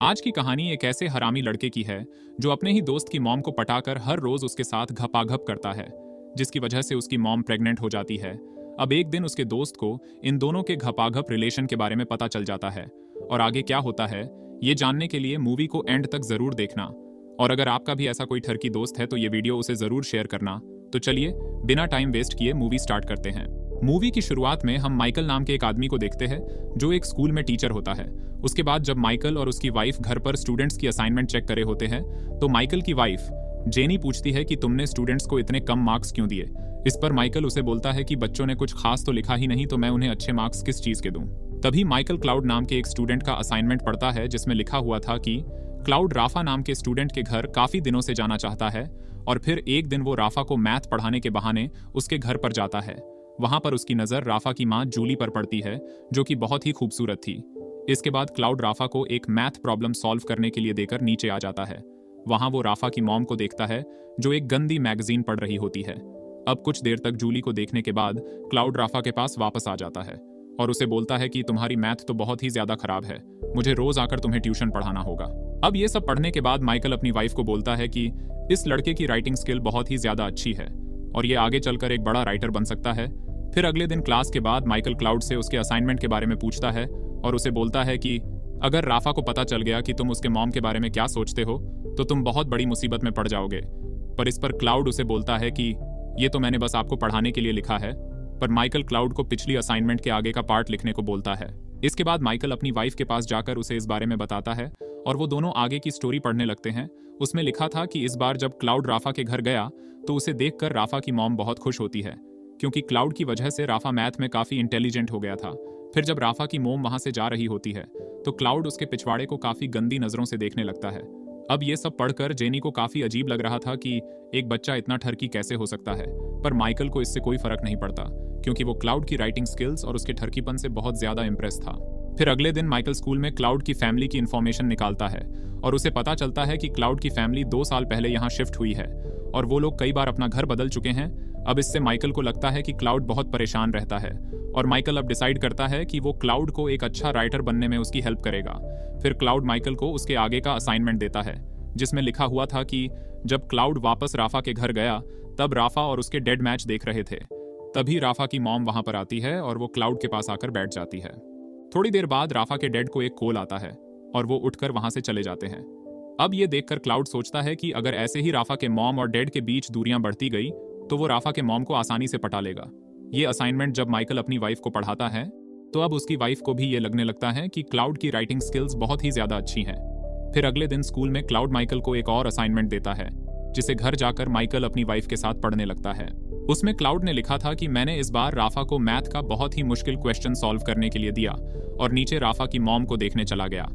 आज की कहानी एक ऐसे हरामी लड़के की है जो अपने ही दोस्त की मॉम को पटाकर हर रोज उसके साथ घपाघप करता है, जिसकी वजह से उसकी मॉम प्रेग्नेंट हो जाती है। अब एक दिन उसके दोस्त को इन दोनों के घपाघप रिलेशन के बारे में पता चल जाता है और आगे क्या होता है ये जानने के लिए मूवी को एंड तक जरूर देखना। और अगर आपका भी ऐसा कोई ठरकी दोस्त है तो ये वीडियो उसे जरूर शेयर करना। तो चलिए बिना टाइम वेस्ट किए मूवी स्टार्ट करते हैं। मूवी की शुरुआत में हम माइकल नाम के एक आदमी को देखते हैं जो एक स्कूल में टीचर होता है। उसके बाद जब माइकल और उसकी वाइफ घर पर स्टूडेंट्स की असाइनमेंट चेक करे होते हैं तो माइकल की वाइफ जेनी पूछती है कि तुमने स्टूडेंट्स को इतने कम मार्क्स क्यों दिए। इस पर माइकल उसे बोलता है कि बच्चों ने कुछ खास तो लिखा ही नहीं तो मैं उन्हें अच्छे मार्क्स किस चीज के दूं। तभी माइकल क्लाउड नाम के एक स्टूडेंट का असाइनमेंट पढ़ता है जिसमें लिखा हुआ था कि क्लाउड राफा नाम के स्टूडेंट के घर काफी दिनों से जाना चाहता है और फिर एक दिन वो राफा को मैथ पढ़ाने के बहाने उसके घर पर जाता है। वहां पर उसकी नजर राफा की मां जूली पर पड़ती है जो कि बहुत ही खूबसूरत थी। इसके बाद क्लाउड राफा को एक मैथ प्रॉब्लम सॉल्व करने के लिए देकर नीचे आ जाता है। वहां वो राफा की मॉम को देखता है जो एक गंदी मैगजीन पढ़ रही होती है। अब कुछ देर तक जूली को देखने के बाद क्लाउड राफा के पास वापस आ जाता है और उसे बोलता है कि तुम्हारी मैथ तो बहुत ही ज्यादा खराब है, मुझे रोज आकर तुम्हें ट्यूशन पढ़ाना होगा। अब ये सब पढ़ने के बाद माइकल अपनी वाइफ को बोलता है कि इस लड़के की राइटिंग स्किल बहुत ही ज्यादा अच्छी है और ये आगे चलकर एक बड़ा राइटर बन सकता है। फिर अगले दिन क्लास के बाद माइकल क्लाउड से उसके असाइनमेंट के बारे में पूछता है और उसे बोलता है कि अगर राफा को पता चल गया कि तुम उसके मॉम के बारे में क्या सोचते हो तो तुम बहुत बड़ी मुसीबत में पड़ जाओगे। पर इस पर क्लाउड उसे बोलता है कि ये तो मैंने बस आपको पढ़ाने के लिए लिखा है। पर माइकल क्लाउड को पिछली असाइनमेंट के आगे का पार्ट लिखने को बोलता है। इसके बाद माइकल अपनी वाइफ के पास जाकर उसे इस बारे में बताता है और वो दोनों आगे की स्टोरी पढ़ने लगते हैं। उसमें लिखा था कि इस बार जब क्लाउड राफा के घर गया तो उसे देखकर राफा की मॉम बहुत खुश होती है क्योंकि क्लाउड की वजह से राफा मैथ में काफी इंटेलिजेंट हो गया था। फिर जब राफा की मोम वहां से जा रही होती है तो क्लाउड उसके पिछवाड़े को काफी गंदी नजरों से देखने लगता है। अब ये सब पढ़कर जेनी को काफी अजीब लग रहा था कि एक बच्चा इतना ठरकी कैसे हो सकता है, पर माइकल को इससे कोई फर्क नहीं पड़ता क्योंकि वो क्लाउड की राइटिंग स्किल्स और उसके ठरकीपन से बहुत ज्यादा इंप्रेस था। फिर अगले दिन माइकल स्कूल में क्लाउड की फैमिली की इंफॉर्मेशन निकालता है और उसे पता चलता है कि क्लाउड की फैमिली 2 साल पहले यहाँ शिफ्ट हुई है और वो लोग कई बार अपना घर बदल चुके हैं। अब इससे माइकल को लगता है कि क्लाउड बहुत परेशान रहता है और माइकल अब डिसाइड करता है कि वो क्लाउड को एक अच्छा राइटर बनने में उसकी हेल्प करेगा। फिर क्लाउड माइकल को उसके आगे का असाइनमेंट देता है जिसमें लिखा हुआ था कि जब क्लाउड वापस राफा के घर गया तब राफा और उसके डेड मैच देख रहे थे। तभी राफा की मॉम वहां पर आती है और वो क्लाउड के पास आकर बैठ जाती है। थोड़ी देर बाद राफा के डेड को एक कॉल आता है और वो उठकर वहां से चले जाते हैं। अब ये देखकर क्लाउड सोचता है कि अगर ऐसे ही राफा के मॉम और डेड के बीच दूरियां बढ़ती गई तो वो राफा के मॉम को आसानी से पटा लेगा। ये असाइनमेंट जब माइकल अपनी वाइफ को पढ़ाता है तो अब उसकी वाइफ को भी ये लगने लगता है कि क्लाउड की राइटिंग स्किल्स बहुत ही ज्यादा अच्छी हैं। फिर अगले दिन स्कूल में क्लाउड माइकल को एक और असाइनमेंट देता है जिसे घर जाकर माइकल अपनी वाइफ के साथ पढ़ने लगता है। उसमें क्लाउड ने लिखा था कि मैंने इस बार राफा को मैथ का बहुत ही मुश्किल क्वेश्चन सॉल्व करने के लिए दिया और नीचे राफा की मॉम को देखने चला गया।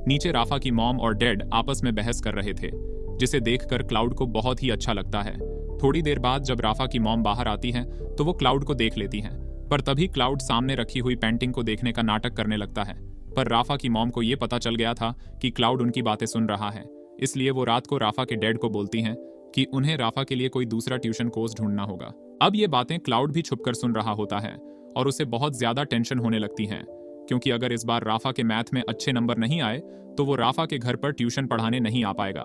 नीचे राफा की मॉम और डैड आपस में बहस कर रहे थे जिसे देखकर क्लाउड को बहुत ही अच्छा लगता है। थोड़ी देर बाद जब राफा की मॉम बाहर आती हैं तो वो क्लाउड को देख लेती हैं, पर तभी क्लाउड सामने रखी हुई पेंटिंग को देखने का नाटक करने लगता है। पर राफा की मॉम को ये पता चल गया था कि क्लाउड उनकी बातें सुन रहा है, इसलिए वो रात को राफा के डैड को बोलती हैं कि उन्हें राफा के लिए कोई दूसरा ट्यूशन कोर्स ढूंढना होगा। अब ये बातें क्लाउड भी छुपकर सुन रहा होता है और उसे बहुत ज्यादा टेंशन होने लगती है क्योंकि अगर इस बार राफा के मैथ में अच्छे नंबर नहीं आए तो वो राफा के घर पर ट्यूशन पढ़ाने नहीं आ पाएगा।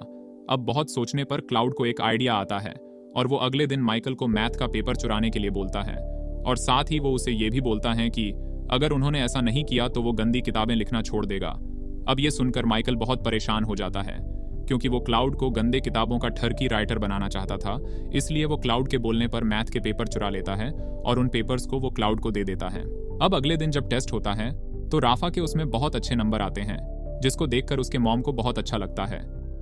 अब बहुत सोचने पर क्लाउड को एक आइडिया आता है और वो अगले दिन माइकल को मैथ का पेपर चुराने के लिए बोलता है और साथ ही वो उसे ये भी बोलता है कि अगर उन्होंने ऐसा नहीं किया तो वो गंदी किताबें लिखना छोड़ देगा। अब ये सुनकर माइकल बहुत परेशान हो जाता है क्योंकि वो क्लाउड को गंदे किताबों का ठरकी राइटर बनाना चाहता था, इसलिए वो क्लाउड के बोलने पर मैथ के पेपर चुरा लेता है और उन पेपर्स को वो क्लाउड को दे देता है। अब अगले दिन जब टेस्ट होता है तो राफा के उसमें बहुत अच्छे नंबर आते हैं जिसको देखकर उसके मॉम को बहुत अच्छा लगता है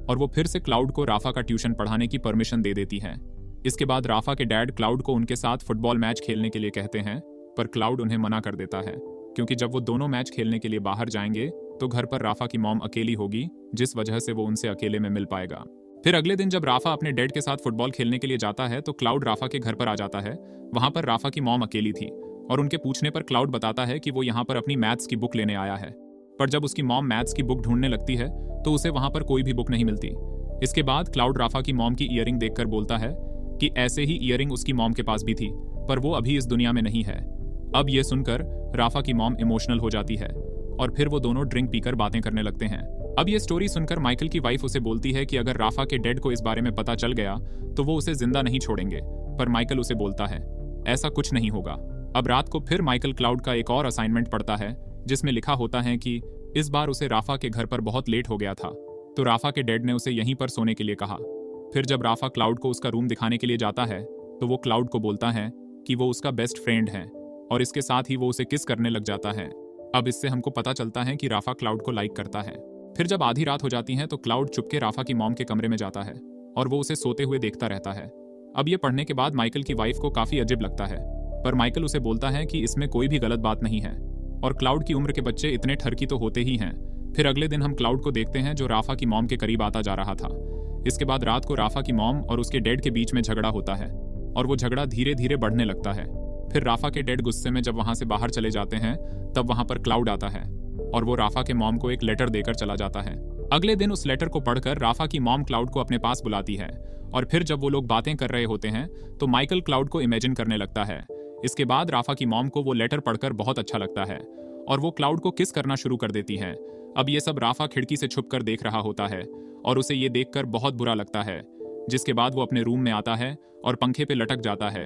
और वो फिर से क्लाउड को राफा का ट्यूशन पढ़ाने की परमिशन दे देती है। इसके बाद राफा के डैड क्लाउड को उनके साथ फुटबॉल मैच खेलने के लिए कहते हैं, पर क्लाउड उन्हें मना कर देता है क्योंकि जब वो दोनों मैच खेलने के लिए बाहर जाएंगे तो घर पर राफा की मॉम अकेली होगी जिस वजह से वो उनसे अकेले में मिल पाएगा। फिर अगले दिन जब राफा अपने डैड के साथ फुटबॉल खेलने के लिए जाता है तो क्लाउड राफा के घर पर आ जाता है। वहां पर राफा की मॉम अकेली थी और उनके पूछने पर क्लाउड बताता है कि वो यहाँ पर अपनी मैथ्स की बुक लेने आया है। पर जब उसकी मॉम मैथ्स की बुक ढूंढने लगती है तो उसे वहां पर कोई भी बुक नहीं मिलती। इसके बाद क्लाउड राफा की मॉम की ईयरिंग देखकर बोलता है कि ऐसे ही ईयरिंग उसकी मॉम के पास भी थी पर वो अभी इस दुनिया में नहीं है। अब ये सुनकर राफा की मॉम इमोशनल हो जाती है और फिर वो दोनों ड्रिंक पीकर बातें करने लगते हैं। अब ये स्टोरी सुनकर माइकल की वाइफ उसे बोलती है कि अगर राफा के डैड को इस बारे में पता चल गया तो वो उसे जिंदा नहीं छोड़ेंगे, पर माइकल उसे बोलता है ऐसा कुछ नहीं होगा। अब रात को फिर माइकल क्लाउड का एक और असाइनमेंट पढ़ता है जिसमें लिखा होता है कि इस बार उसे राफा के घर पर बहुत लेट हो गया था, तो राफा के डैड ने उसे यहीं पर सोने के लिए कहा। फिर जब राफा क्लाउड को उसका रूम दिखाने के लिए जाता है तो वो क्लाउड को बोलता है कि वो उसका बेस्ट फ्रेंड है और इसके साथ ही वो उसे किस करने लग जाता है। अब इससे हमको पता चलता है कि राफा क्लाउड को लाइक करता है। फिर जब आधी रात हो जाती है तो क्लाउड चुपके राफा की मॉम के कमरे में जाता है और वो उसे सोते हुए देखता रहता है। अब ये पढ़ने के बाद माइकल की वाइफ को काफी अजीब लगता है, पर माइकल उसे बोलता है कि इसमें कोई भी गलत बात नहीं है और क्लाउड की उम्र के बच्चे इतने ठरकी तो होते ही हैं। फिर अगले दिन हम क्लाउड को देखते हैं जो राफा की मॉम के करीब आता जा रहा था। इसके बाद रात को राफा की मॉम और उसके डैड के बीच में झगड़ा होता है और वो झगड़ा धीरे धीरे बढ़ने लगता है। फिर राफा के डैड गुस्से में जब वहां से बाहर चले जाते हैं तब वहां पर क्लाउड आता है और वो राफा के मॉम को एक लेटर देकर चला जाता है। अगले दिन उस लेटर को पढ़कर राफा की मॉम क्लाउड को अपने पास बुलाती है और फिर जब वो लोग बातें कर रहे होते हैं तो माइकल क्लाउड को इमेजिन करने लगता है। इसके बाद राफा की मॉम को वो लेटर पढ़कर बहुत अच्छा लगता है और वो क्लाउड को किस करना शुरू कर देती है। अब ये सब राफा खिड़की से छुपकर देख रहा होता है और उसे ये देखकर बहुत बुरा लगता है, जिसके बाद वो अपने रूम में आता है और पंखे पे लटक जाता है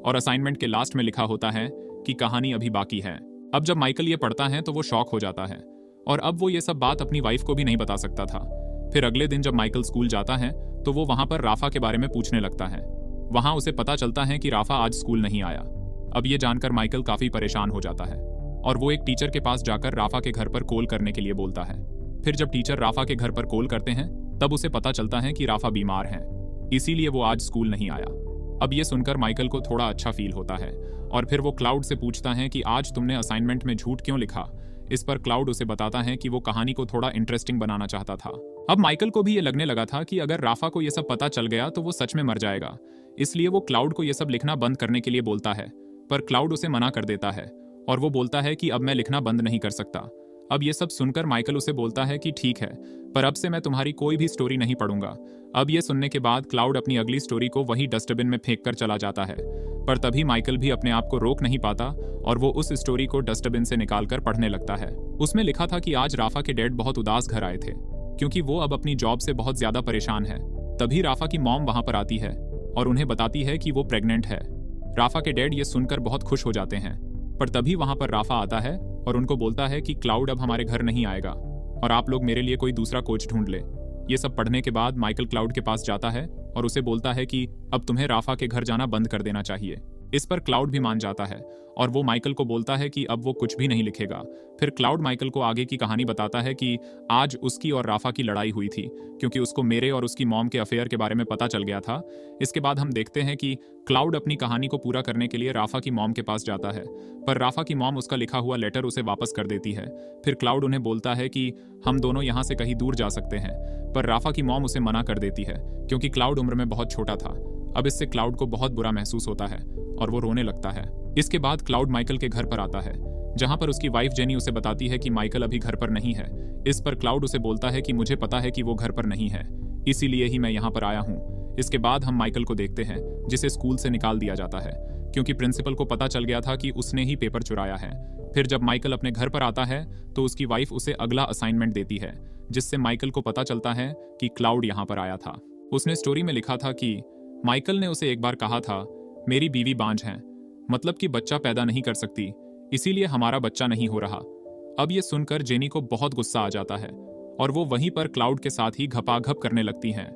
और असाइनमेंट के लास्ट में लिखा होता है कि कहानी अभी बाकी है। अब जब माइकल ये पढ़ता है तो वो शॉक हो जाता है और अब वो ये सब बात अपनी वाइफ को भी नहीं बता सकता था। फिर अगले दिन जब माइकल स्कूल जाता है तो वो वहां पर राफा के बारे में पूछने लगता है। वहां उसे पता चलता है कि राफा आज स्कूल नहीं आया। अब ये जानकर माइकल काफी परेशान हो जाता है और वो एक टीचर के पास जाकर राफा के घर पर कॉल करने के लिए बोलता है। फिर जब टीचर राफा के घर पर कॉल करते हैं तब उसे पता चलता है कि राफा बीमार है, इसीलिए वो आज स्कूल नहीं आया। अब ये सुनकर माइकल को थोड़ा अच्छा फील होता है और फिर वो क्लाउड से पूछता है कि आज तुमने असाइनमेंट में झूठ क्यों लिखा। इस पर क्लाउड उसे बताता है कि वो कहानी को थोड़ा इंटरेस्टिंग बनाना चाहता था। अब माइकल को भी ये लगने लगा था कि अगर राफा को ये सब पता चल गया तो वो सच में मर जाएगा, इसलिए वो क्लाउड को ये सब लिखना बंद करने के लिए बोलता है, पर क्लाउड उसे मना कर देता है और वो बोलता है कि अब मैं लिखना बंद नहीं कर सकता। अब ये सब सुनकर माइकल उसे बोलता है कि ठीक है, पर अब से मैं तुम्हारी कोई भी स्टोरी नहीं पढ़ूंगा। अब ये सुनने के बाद क्लाउड अपनी अगली स्टोरी को वही डस्टबिन में फेंक कर चला जाता है, पर तभी माइकल भी अपने आप को रोक नहीं पाता और वो उस स्टोरी को डस्टबिन से निकालकर पढ़ने लगता है। उसमें लिखा था कि आज राफा के डैड बहुत उदास घर आए थे क्योंकि वो अब अपनी जॉब से बहुत ज्यादा परेशान है। तभी राफा की मॉम वहां पर आती है और उन्हें बताती है कि वो प्रेग्नेंट है। राफा के डैड ये सुनकर बहुत खुश हो जाते हैं, पर तभी वहां पर राफा आता है और उनको बोलता है कि क्लाउड अब हमारे घर नहीं आएगा और आप लोग मेरे लिए कोई दूसरा कोच ढूंढ ले। ये सब पढ़ने के बाद माइकल क्लाउड के पास जाता है और उसे बोलता है कि अब तुम्हें राफा के घर जाना बंद कर देना चाहिए। इस पर क्लाउड भी मान जाता है और वो माइकल को बोलता है कि अब वो कुछ भी नहीं लिखेगा। फिर क्लाउड माइकल को आगे की कहानी बताता है कि आज उसकी और राफा की लड़ाई हुई थी क्योंकि उसको मेरे और उसकी मॉम के अफेयर के बारे में पता चल गया था। इसके बाद हम देखते हैं कि क्लाउड अपनी कहानी को पूरा करने के लिए राफा की मॉम के पास जाता है, पर राफा की मॉम उसका लिखा हुआ लेटर उसे वापस कर देती है। फिर क्लाउड उन्हें बोलता है कि हम दोनों यहाँ से कहीं दूर जा सकते हैं, पर राफा की मॉम उसे मना कर देती है क्योंकि क्लाउड उम्र में बहुत छोटा था। अब इससे क्लाउड को बहुत बुरा महसूस होता है और वो रोने लगता है। इसके बाद क्लाउड माइकल के घर पर आता है जहां पर उसकी वाइफ जेनी उसे बताती है कि माइकल अभी घर पर नहीं है। इस पर क्लाउड उसे बोलता है कि मुझे पता है कि वो घर पर नहीं है, इसीलिए ही मैं यहाँ पर आया हूँ। इसके बाद हम माइकल को देखते हैं जिसे स्कूल से निकाल दिया जाता है क्योंकि प्रिंसिपल को पता चल गया था कि उसने ही पेपर चुराया है। फिर जब माइकल अपने घर पर आता है तो उसकी वाइफ उसे अगला असाइनमेंट देती है जिससे माइकल को पता चलता है कि क्लाउड यहाँ पर आया था। उसने स्टोरी में लिखा था कि माइकल ने उसे एक बार कहा था मेरी बीवी बांझ है, मतलब कि बच्चा पैदा नहीं कर सकती, इसीलिए हमारा बच्चा नहीं हो रहा। अब ये सुनकर जेनी को बहुत गुस्सा आ जाता है और वो वहीं पर क्लाउड के साथ ही घपाघप करने लगती हैं।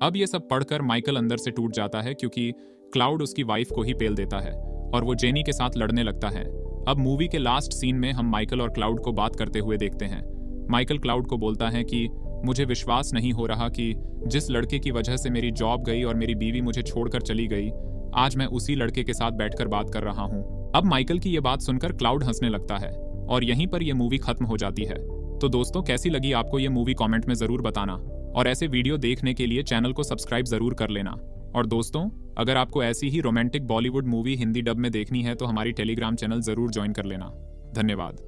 अब ये सब पढ़कर माइकल अंदर से टूट जाता है क्योंकि क्लाउड उसकी वाइफ को ही पेल देता है और वो जेनी के साथ लड़ने लगता है। अब मूवी के लास्ट सीन में हम माइकल और क्लाउड को बात करते हुए देखते हैं। माइकल क्लाउड को बोलता है कि मुझे विश्वास नहीं हो रहा कि जिस लड़के की वजह से मेरी जॉब गई और मेरी बीवी मुझे छोड़कर चली गई, आज मैं उसी लड़के के साथ बैठकर बात कर रहा हूँ। अब माइकल की ये बात सुनकर क्लाउड हंसने लगता है और यहीं पर यह मूवी खत्म हो जाती है। तो दोस्तों, कैसी लगी आपको ये मूवी कमेंट में जरूर बताना और ऐसे वीडियो देखने के लिए चैनल को सब्सक्राइब जरूर कर लेना। और दोस्तों, अगर आपको ऐसी ही romantic Bollywood movie Hindi dub में देखनी है तो हमारी टेलीग्राम चैनल जरूर ज्वाइन कर लेना। धन्यवाद।